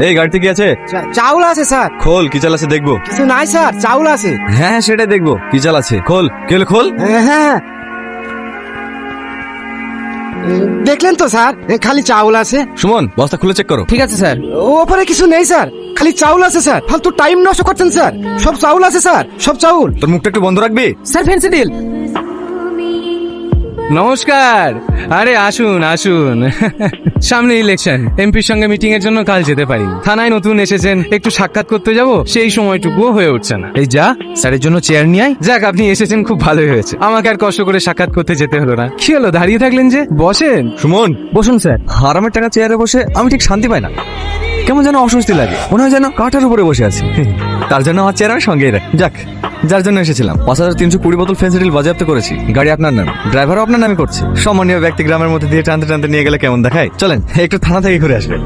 এই গাড়িতে কি আছে? চাউল আছে স্যার। খোল, কি চাল আছে দেখবো। কিছু নাই স্যার, চাউল আছে। হ্যাঁ সেটাই দেখবো, কি চাল আছে। খোল, কি হলো খোল। হ্যাঁ দেখলেন তো স্যার, খালি চাউল আছে। সুমন, বস্তা খুলে চেক করো। ঠিক আছে স্যার। ওপরে কিছু নেই স্যার, খালি চাউল আছে স্যার। ফালতু টাইম নষ্ট করছেন স্যার। সব চাউল আছে স্যার, সব চাউল। তোর মুখটা একটু বন্ধ রাখবি। Sir fancy deal. নমস্কার। আরে আসুন আসুন। সামনে ইলেকশন, এমপির সঙ্গে মিটিং এর জন্য কাল যেতে পারি। থানায় নতুন এসেছেন, একটু সাক্ষাৎ করতে যাব, সেই সময়টুকুও হয়ে উঠছে না। এই যা, স্যারের জন্য চেয়ার নিয়ে আয়। যাক, আপনি এসেছেন, খুব ভালোই হয়েছে। আমাকে আর কষ্ট করে সাক্ষাৎ করতে যেতে হলো না। কি হলো, দাঁড়িয়ে থাকলেন যে? বসেন। সুমন, বসুন স্যার। আরামের টাকা চেয়ারে বসে আমি ঠিক শান্তি পাই না, কেমন যেন অস্বস্তি লাগে, মনে হয় যেন কাঠের উপরে বসে আছি। তার জন্য আমার চেয়ার আমি সঙ্গেই রাখি। যাক, যার জন্য এসেছিলাম ৫,৩২০ বোতল ফেন্সিডিল বাজেয়াপ্ত করেছি। গাড়ি আপনার নাম, ড্রাইভারও আপনার নামে করছি। সম্মানীয় ব্যক্তি গ্রামের মধ্যে দিয়ে টানতে টানতে নিয়ে গেলে কেমন দেখায়। চলেন একটু থানা থেকে ঘুরে আসবেন।